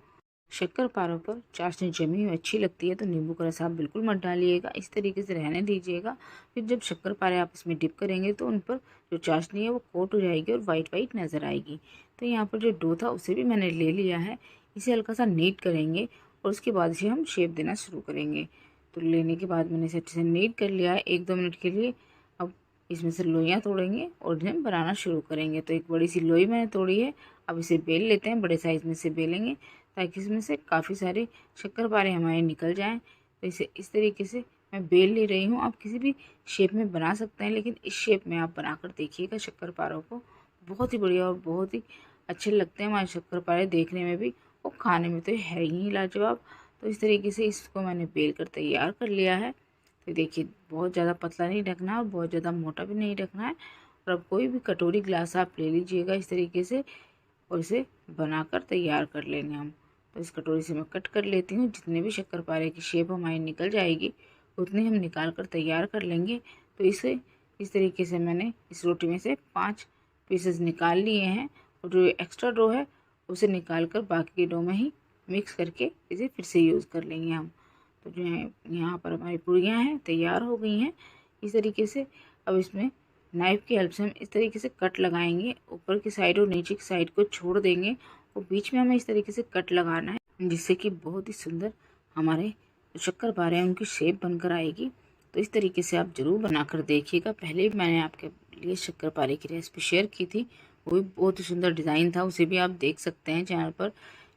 A: शक्कर पारों पर चाशनी जमी हुई अच्छी लगती है तो नींबू का रस आप बिल्कुल मत डालिएगा, इस तरीके से रहने दीजिएगा। फिर जब शक्कर पारे आप इसमें डिप करेंगे तो उन पर जो चाशनी है वो कोट हो जाएगी और वाइट वाइट नज़र आएगी। तो यहाँ पर जो डो था उसे भी मैंने ले लिया है। इसे हल्का सा नीट करेंगे और उसके बाद इसे हम शेप देना शुरू करेंगे। तो लेने के बाद मैंने इसे अच्छे से नीट कर लिया है 1-2 मिनट के लिए। अब इसमें से लोइयाँ तोड़ेंगे और इन्हें बनाना शुरू करेंगे। तो एक बड़ी सी लोई मैंने तोड़ी है। अब इसे बेल लेते हैं, बड़े साइज़ में से बेलेंगे ताकि इसमें से काफ़ी सारे शक्करपारे हमारे निकल जाएं। तो इसे इस तरीके से मैं बेल ले रही हूँ। आप किसी भी शेप में बना सकते हैं, लेकिन इस शेप में आप बनाकर देखिएगा शक्करपारों को। बहुत ही बढ़िया और बहुत ही अच्छे लगते हैं हमारे शक्करपारे देखने में भी, और खाने में तो है ही लाजवाब। तो इस तरीके से इसको मैंने बेल कर तैयार कर लिया है। तो देखिए बहुत ज़्यादा पतला नहीं रखना है और बहुत ज़्यादा मोटा भी नहीं रखना है। और अब कोई भी कटोरी ग्लास आप ले लीजिएगा इस तरीके से और इसे बनाकर तैयार कर लेंगे हम। तो इस कटोरी से मैं कट कर लेती हूँ। जितने भी शक्करपारे की शेप हमारी निकल जाएगी उतनी हम निकाल कर तैयार कर लेंगे। तो इसे इस तरीके से मैंने इस रोटी में से 5 पीसेस निकाल लिए हैं। और जो एक्स्ट्रा डो है उसे निकाल कर बाकी के डो में ही मिक्स करके इसे फिर से यूज़ कर लेंगे हम। तो जो है यहाँ पर हमारी पूरियाँ हैं तैयार हो गई हैं इस तरीके से। अब इसमें नाइफ़ की हेल्प से हम इस तरीके से कट लगाएंगे। ऊपर की साइड और नीचे की साइड को छोड़ देंगे और बीच में हमें इस तरीके से कट लगाना है, जिससे कि बहुत ही सुंदर हमारे जो शक्करपारे हैं उनकी शेप बनकर आएगी। तो इस तरीके से आप ज़रूर बनाकर देखिएगा। पहले भी मैंने आपके लिए शक्करपारे की रेसिपी शेयर की थी, वो भी बहुत ही सुंदर डिज़ाइन था। उसे भी आप देख सकते हैं चैनल पर,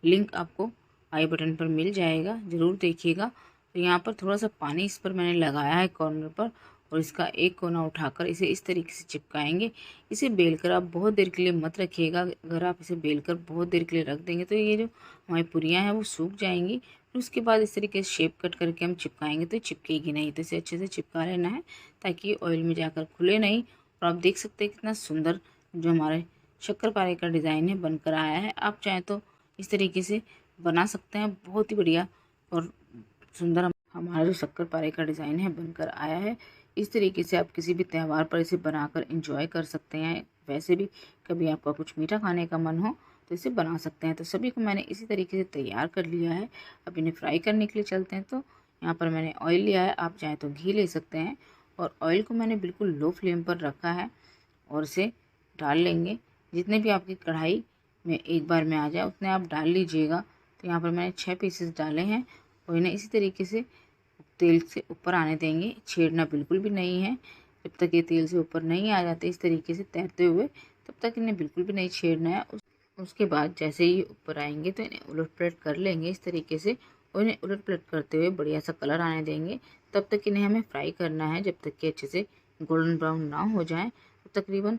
A: लिंक आपको आई बटन पर मिल जाएगा, ज़रूर देखिएगा। तो यहाँ पर थोड़ा सा पानी इस पर मैंने लगाया है कॉर्नर पर, और इसका एक कोना उठाकर इसे इस तरीके से चिपकाएंगे। इसे बेलकर आप बहुत देर के लिए मत रखिएगा। अगर आप इसे बेलकर बहुत देर के लिए रख देंगे तो ये जो हमारी पुरियाँ हैं वो सूख जाएंगी। फिर उसके बाद इस तरीके से शेप कट करके हम चिपकाएंगे तो चिपकेगी नहीं। तो इसे अच्छे से चिपका लेना है ताकि ऑयल में जाकर खुले नहीं। और आप देख सकते हैं कितना सुंदर जो हमारे शक्करपारे का डिज़ाइन है बनकर आया है। आप चाहें तो इस तरीके से बना सकते हैं। बहुत ही बढ़िया और सुंदर हमारा जो शक्करपारे का डिज़ाइन है बनकर आया है। इस तरीके से आप किसी भी त्यौहार पर इसे बनाकर एंजॉय कर सकते हैं। वैसे भी कभी आपका कुछ मीठा खाने का मन हो तो इसे बना सकते हैं। तो सभी को मैंने इसी तरीके से तैयार कर लिया है। अब इन्हें फ्राई करने के लिए चलते हैं। तो यहाँ पर मैंने ऑयल लिया है, आप चाहें तो घी ले सकते हैं। और ऑयल को मैंने बिल्कुल लो फ्लेम पर रखा है और इसे डाल लेंगे। जितने भी आपकी कढ़ाई में एक बार में आ जाए उतने आप डाल लीजिएगा। तो यहाँ पर मैंने 6 पीसेस डाले हैं और इन्हें इसी तरीके से तेल से ऊपर आने देंगे। छेड़ना बिल्कुल भी नहीं है। जब तक ये तेल से ऊपर नहीं आ जाते इस तरीके से तैरते हुए, तब तक इन्हें बिल्कुल भी नहीं छेड़ना है। उसके बाद जैसे ही ऊपर आएंगे तो इन्हें उलट पलट कर लेंगे इस तरीके से, और इन्हें उलट पलट करते हुए बढ़िया सा कलर आने देंगे। तब तक इन्हें हमें फ्राई करना है जब तक कि अच्छे से गोल्डन ब्राउन ना हो जाए। तो तकरीबन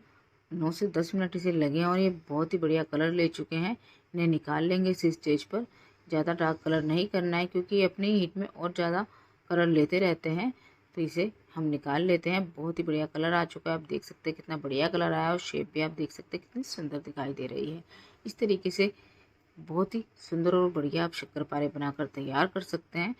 A: 9 से 10 मिनट इसे लगे और ये बहुत ही बढ़िया कलर ले चुके हैं। इन्हें निकाल लेंगे इस स्टेज पर। ज़्यादा डार्क कलर नहीं करना है क्योंकि ये अपनी हीट में और ज़्यादा कलर लेते रहते हैं। तो इसे हम निकाल लेते हैं। बहुत ही बढ़िया कलर आ चुका है, आप देख सकते हैं कितना बढ़िया कलर आया और शेप भी आप देख सकते हैं कितनी सुंदर दिखाई दे रही है। इस तरीके से बहुत ही सुंदर और बढ़िया आप शक्करपारे बनाकर तैयार कर सकते हैं।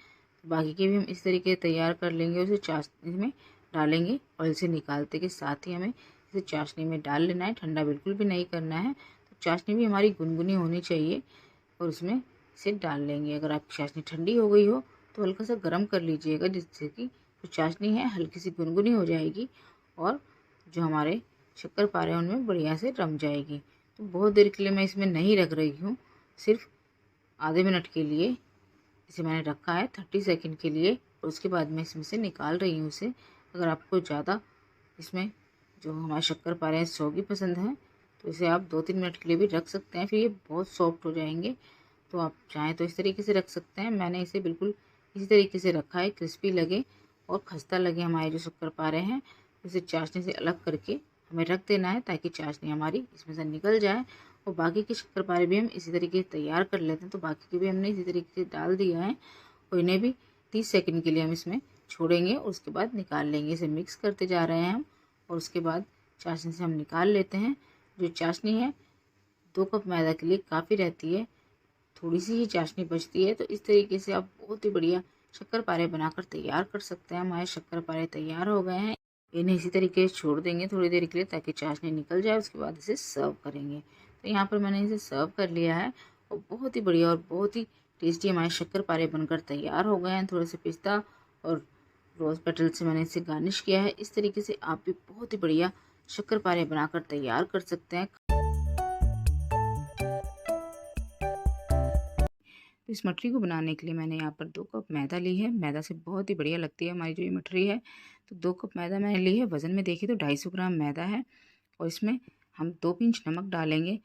A: बाकी के भी हम इस तरीके से तैयार कर लेंगे। उसे चाशनी में डालेंगे, ऑयल से निकालते के साथ ही हमें इसे चाशनी में डाल लेना है, ठंडा बिल्कुल भी नहीं करना है। तो चाशनी भी हमारी गुनगुनी होनी चाहिए और उसमें इसे डाल लेंगे। अगर आपकी चाशनी ठंडी हो गई हो तो हल्का सा गर्म कर लीजिएगा, जिससे कि जो चाशनी है हल्की सी गुनगुनी हो जाएगी और जो हमारे शक्करपारे हैं उनमें बढ़िया से रम जाएगी। तो बहुत देर के लिए मैं इसमें नहीं रख रही हूँ, सिर्फ आधे मिनट के लिए इसे मैंने रखा है, 30 सेकंड के लिए। और उसके बाद मैं इसमें से निकाल रही हूँ इसे। अगर आपको ज़्यादा इसमें जो हमारे शक्करपारे हैं सौगी पसंद है तो इसे आप 2-3 मिनट के लिए भी रख सकते हैं, फिर ये बहुत सॉफ्ट हो जाएंगे। तो आप चाहें तो इस तरीके से रख सकते हैं। मैंने इसे बिल्कुल इसी तरीके से रखा है, क्रिस्पी लगे और खस्ता लगे हमारे जो शक्करपारे हैं। इसे चाशनी से अलग करके हमें रख देना है ताकि चाशनी हमारी इसमें से निकल जाए। और बाकी के शक्करपारे भी हम इसी तरीके से तैयार कर लेते हैं। तो बाकी के भी हमने इसी तरीके से डाल दिया है और इन्हें भी 30 सेकंड के लिए हम इसमें छोड़ेंगे और उसके बाद निकाल लेंगे। इसे मिक्स करते जा रहे हैं हम और उसके बाद चाशनी से हम निकाल लेते हैं। जो चाशनी है 2 कप मैदा के लिए काफ़ी रहती है, थोड़ी सी ही चाशनी बचती है। तो इस तरीके से आप बहुत ही बढ़िया शक्करपारे बनाकर तैयार कर सकते हैं। हमारे शक्करपारे तैयार हो गए हैं। इन्हें इसी तरीके से छोड़ देंगे थोड़ी देर के लिए ताकि चाशनी निकल जाए। उसके बाद इसे सर्व करेंगे। तो यहाँ पर मैंने इसे सर्व कर लिया है और बहुत ही बढ़िया और बहुत ही टेस्टी हमारे शक्करपारे बनकर तैयार हो गए हैं। थोड़े से पिस्ता और रोज़ पेटल से मैंने इसे गार्निश किया है। इस तरीके से आप भी बहुत ही बढ़िया शक्करपारे बनाकर तैयार कर सकते हैं। तो इस मठरी को बनाने के लिए मैंने यहाँ पर 2 कप मैदा ली है। मैदा से बहुत ही बढ़िया लगती है हमारी जो ये मठरी है। तो 2 कप मैदा मैंने ली है। वज़न में देखिए तो 250 ग्राम मैदा है और इसमें हम 2 पिंच नमक डालेंगे।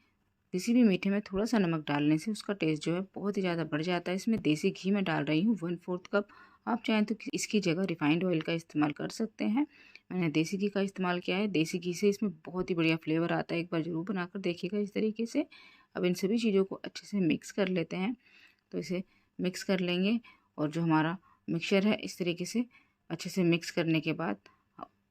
A: किसी भी मीठे में थोड़ा सा नमक डालने से उसका टेस्ट जो है बहुत ही ज़्यादा बढ़ जाता है। इसमें देसी घी मैं डाल रही हूँ 1/4 कप। आप चाहें तो इसकी जगह रिफाइंड ऑयल का इस्तेमाल कर सकते हैं। मैंने देसी घी का इस्तेमाल किया है। देसी घी से इसमें बहुत ही बढ़िया फ्लेवर आता है। एक बार ज़रूर बनाकर देखिएगा इस तरीके से। अब इन सभी चीज़ों को अच्छे से मिक्स कर लेते हैं। तो इसे मिक्स कर लेंगे और जो हमारा मिक्सचर है इस तरीके से अच्छे से मिक्स करने के बाद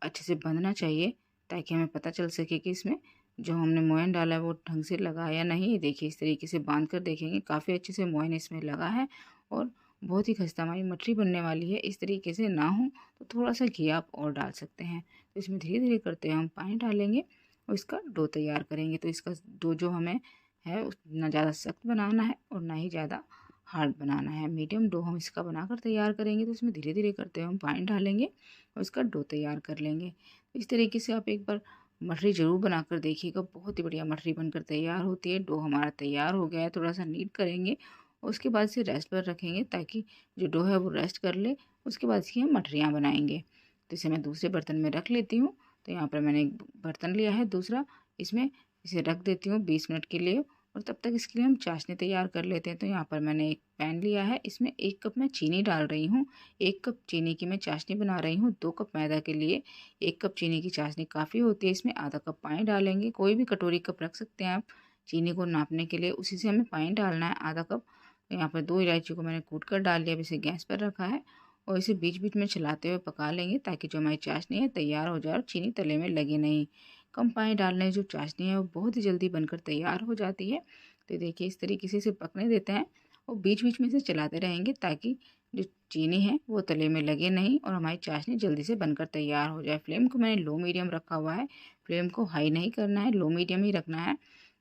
A: अच्छे से बंधना चाहिए ताकि हमें पता चल सके कि इसमें जो हमने मोयन डाला है वो ढंग से लगा या नहीं। देखिए इस तरीके से बांध कर देखेंगे काफ़ी अच्छे से मोयन इसमें लगा है और बहुत ही खस्ता हमारी मठरी बनने वाली है। इस तरीके से ना हो तो थोड़ा सा घी आप और डाल सकते हैं। तो इसमें धीरे धीरे करते हुए हम पानी डालेंगे और इसका डो तैयार करेंगे। तो इसका डो जो हमें है ना ज़्यादा सख्त बनाना है और ना ही ज़्यादा हार्ड बनाना है। मीडियम डो हम इसका बनाकर तैयार करेंगे। तो इसमें धीरे धीरे करते हुए हम पानी डालेंगे और इसका डो तैयार कर लेंगे। तो इस तरीके से आप एक बार मठरी ज़रूर बनाकर देखिएगा, बहुत ही बढ़िया मठरी बनकर तैयार होती है। डो हमारा तैयार हो गया है, थोड़ा सा नीट करेंगे और उसके बाद इसे रेस्ट पर रखेंगे ताकि जो डो है वो रेस्ट कर ले। उसके बाद इसकी हम मठरियाँ बनाएंगे। तो इसे मैं दूसरे बर्तन में रख लेती हूँ। तो यहाँ पर मैंने एक बर्तन लिया है दूसरा, इसमें इसे रख देती हूँ 20 मिनट के लिए और तब तक इसके लिए हम चाशनी तैयार कर लेते हैं। तो यहाँ पर मैंने एक पैन लिया है, इसमें 1 कप मैं चीनी डाल रही हूँ। 1 कप चीनी की मैं चाशनी बना रही हूँ। 2 कप मैदा के लिए 1 कप चीनी की चाशनी काफ़ी होती है। इसमें आधा कप पानी डालेंगे। कोई भी कटोरी कप रख सकते हैं आप चीनी को नापने के लिए, उसी से हमें पानी डालना है आधा कप। तो यहाँ पर 2 इलायची को मैंने कूट कर डाल दिया। अब इसे गैस पर रखा है और इसे बीच बीच में चलाते हुए पका लेंगे ताकि जो हमारी चाशनी है तैयार हो जाए और चीनी तले में लगे नहीं। कम पानी डालने से जो चाशनी है वो बहुत ही जल्दी बनकर तैयार हो जाती है। तो देखिए इस तरीके से इसे पकने देते हैं और बीच बीच में इसे चलाते रहेंगे ताकि जो चीनी है वो तले में लगे नहीं और हमारी चाशनी जल्दी से बनकर तैयार हो जाए। फ्लेम को मैंने लो मीडियम रखा हुआ है, फ्लेम को हाई नहीं करना है, लो मीडियम ही रखना है।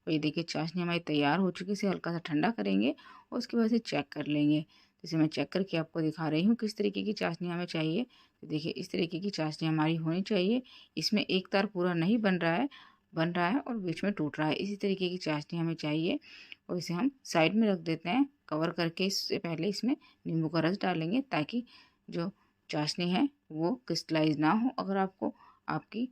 A: तो ये देखिए चाशनी हमारी तैयार हो चुकी है। इसे हल्का सा ठंडा करेंगे और उसके बाद इसे चेक कर लेंगे। जैसे मैं चेक करके आपको दिखा रही हूँ किस तरीके की चाशनी हमें चाहिए। तो देखिए इस तरीके की चाशनी हमारी होनी चाहिए। इसमें एक तार पूरा नहीं बन रहा है और बीच में टूट रहा है। इसी तरीके की चाशनी हमें चाहिए और इसे हम साइड में रख देते हैं कवर करके। इससे पहले इसमें नींबू का रस डालेंगे ताकि जो चाशनी है वो क्रिस्टलाइज ना हो। अगर आपको आपकी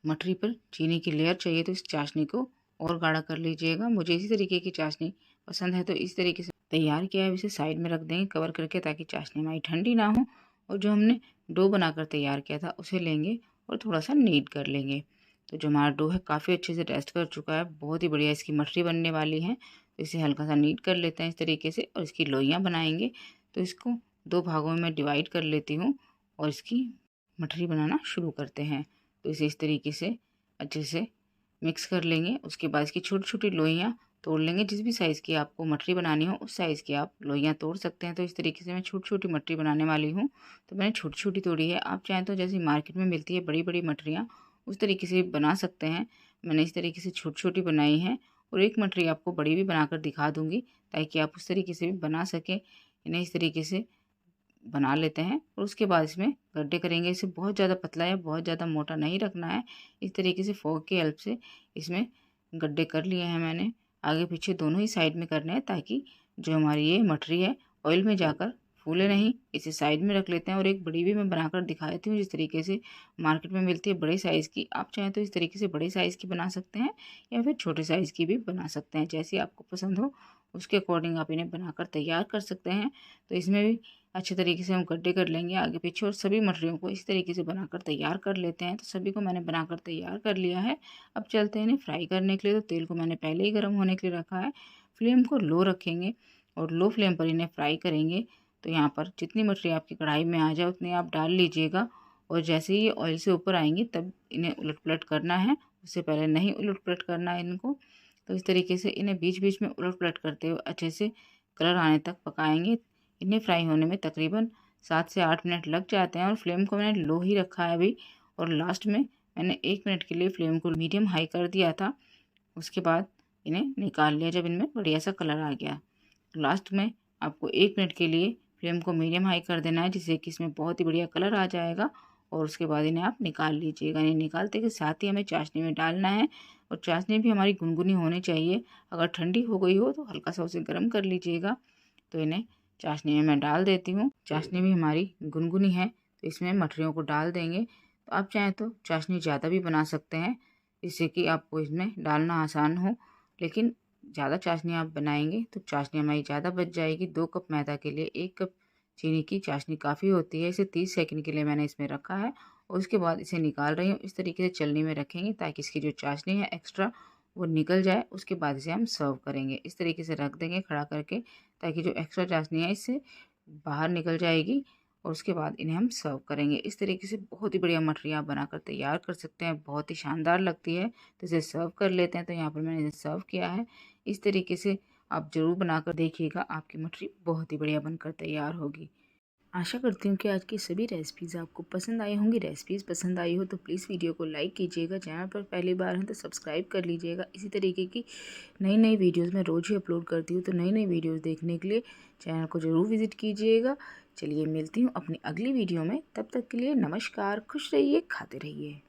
A: मठरी पर चीनी की लेयर चाहिए तो इस चाशनी को और गाढ़ा कर लीजिएगा। मुझे इसी तरीके की चाशनी पसंद है तो इस तरीके से तैयार किया है। इसे साइड में रख देंगे कवर करके ताकि चाशनी हमारी ठंडी ना हो। और जो हमने डो बनाकर तैयार किया था उसे लेंगे और थोड़ा सा नीड कर लेंगे। तो जो हमारा डो है काफ़ी अच्छे से रेस्ट कर चुका है, बहुत ही बढ़िया इसकी मठरी बनने वाली है। तो इसे हल्का सा नीड कर लेते हैं इस तरीके से और इसकी लोइयाँ बनाएंगे। तो इसको 2 भागों में मैं डिवाइड कर लेती हूँ और इसकी मठरी बनाना शुरू करते हैं। तो इसे इस तरीके से अच्छे से मिक्स कर लेंगे। उसके बाद इसकी छोटी छोटी लोइयाँ तोड़ लेंगे। जिस भी साइज़ की आपको मठरी बनानी हो उस साइज़ की आप लोइयाँ तोड़ सकते हैं। तो इस तरीके से मैं छोटी छोटी मठरी बनाने वाली हूँ, तो मैंने छोटी छोटी तोड़ी है। आप चाहें तो जैसे मार्केट में मिलती है बड़ी बड़ी मठरियाँ, उस तरीके से बना सकते हैं। मैंने इस तरीके से छोटी छोटी बनाई है और एक मठरी आपको बड़ी भी बनाकर दिखा दूँगी, ताकि आप उस तरीके से भी बना सकें। इन्हें इस तरीके से बना लेते हैं और उसके बाद इसमें गड्ढे करेंगे। इसे बहुत ज़्यादा पतला या बहुत ज़्यादा मोटा नहीं रखना है। इस तरीके से फोक की हेल्प से इसमें गड्ढे कर लिए हैं मैंने। आगे पीछे दोनों ही साइड में करने हैं, ताकि जो हमारी ये मठरी है ऑयल में जाकर फूले नहीं। इसे साइड में रख लेते हैं और एक बड़ी भी मैं बनाकर दिखा देती हूँ, जिस तरीके से मार्केट में मिलती है बड़े साइज़ की। आप चाहें तो इस तरीके से बड़े साइज़ की बना सकते हैं या फिर छोटे साइज़ की भी बना सकते हैं, जैसी आपको पसंद हो उसके अकॉर्डिंग आप इन्हें बनाकर तैयार कर सकते हैं। तो इसमें भी अच्छे तरीके से हम गड्ढे कर लेंगे आगे पीछे और सभी मटरियों को इस तरीके से बनाकर तैयार कर लेते हैं। तो सभी को मैंने बनाकर तैयार कर लिया है। अब चलते हैं इन्हें फ्राई करने के लिए। तो तेल को मैंने पहले ही गर्म होने के लिए रखा है। फ्लेम को लो रखेंगे और लो फ्लेम पर इन्हें फ्राई करेंगे। तो यहाँ पर जितनी मछली आपकी कढ़ाई में आ जाए उतनी आप डाल लीजिएगा और जैसे ही ये ऑयल से ऊपर आएंगी तब इन्हें उलट पलट करना है, उससे पहले नहीं उलट पलट करना है इनको। तो इस तरीके से इन्हें बीच बीच में उलट पलट करते हुए अच्छे से कलर आने तक पकाएंगे। इन्हें फ्राई होने में तकरीबन 7 से 8 मिनट लग जाते हैं और फ्लेम को मैंने लो ही रखा है अभी। और लास्ट में मैंने 1 मिनट के लिए फ्लेम को मीडियम हाई कर दिया था। उसके बाद इन्हें निकाल लिया जब इनमें बढ़िया सा कलर आ गया। लास्ट में आपको 1 मिनट के लिए फ्लेम को मीडियम हाई कर देना है, जिससे कि इसमें बहुत ही बढ़िया कलर आ जाएगा। और उसके बाद इन्हें आप निकाल लीजिएगा। इन्हें निकालते के साथ ही हमें चाशनी में डालना है और चाशनी भी हमारी गुनगुनी होनी चाहिए। अगर ठंडी हो गई हो तो हल्का सा उसे गर्म कर लीजिएगा। तो इन्हें चाशनी में मैं डाल देती हूँ। चाशनी भी हमारी गुनगुनी है तो इसमें मठरियों को डाल देंगे। तो आप चाहें तो चाशनी ज़्यादा भी बना सकते हैं, जिससे कि आपको इसमें डालना आसान हो। लेकिन ज़्यादा चाशनी आप बनाएंगे तो चाशनी हमारी ज़्यादा बच जाएगी। 2 कप मैदा के लिए 1 कप चीनी की चाशनी काफ़ी होती है। इसे 30 सेकंड के लिए मैंने इसमें रखा है और उसके बाद इसे निकाल रही हूँ। इस तरीके से चलनी में रखेंगे ताकि इसकी जो चाशनी है एक्स्ट्रा वो निकल जाए। उसके बाद इसे हम सर्व करेंगे। इस तरीके से रख देंगे खड़ा करके, ताकि जो एक्स्ट्रा चाशनी है इससे बाहर निकल जाएगी और उसके बाद इन्हें हम सर्व करेंगे। इस तरीके से बहुत ही बढ़िया मठरी आप बनाकर तैयार कर सकते हैं, बहुत ही शानदार लगती है। तो इसे सर्व कर लेते हैं। तो यहाँ पर मैंने इसे सर्व किया है। इस तरीके से आप ज़रूर बनाकर देखिएगा, आपकी मठरी बहुत ही बढ़िया बनकर तैयार होगी। आशा करती हूँ कि आज की सभी रेसिपीज़ आपको पसंद आई होंगी। रेसिपीज़ पसंद आई हो तो प्लीज़ वीडियो को लाइक कीजिएगा। चैनल पर पहली बार हैं तो सब्सक्राइब कर लीजिएगा। इसी तरीके की नई नई वीडियोज़ मैं रोज़ ही अपलोड करती हूँ, तो नई नई वीडियोज़ देखने के लिए चैनल को ज़रूर विज़िट कीजिएगा। चलिए मिलती हूँ अपनी अगली वीडियो में, तब तक के लिए नमस्कार। खुश रहिए, खाते रहिए।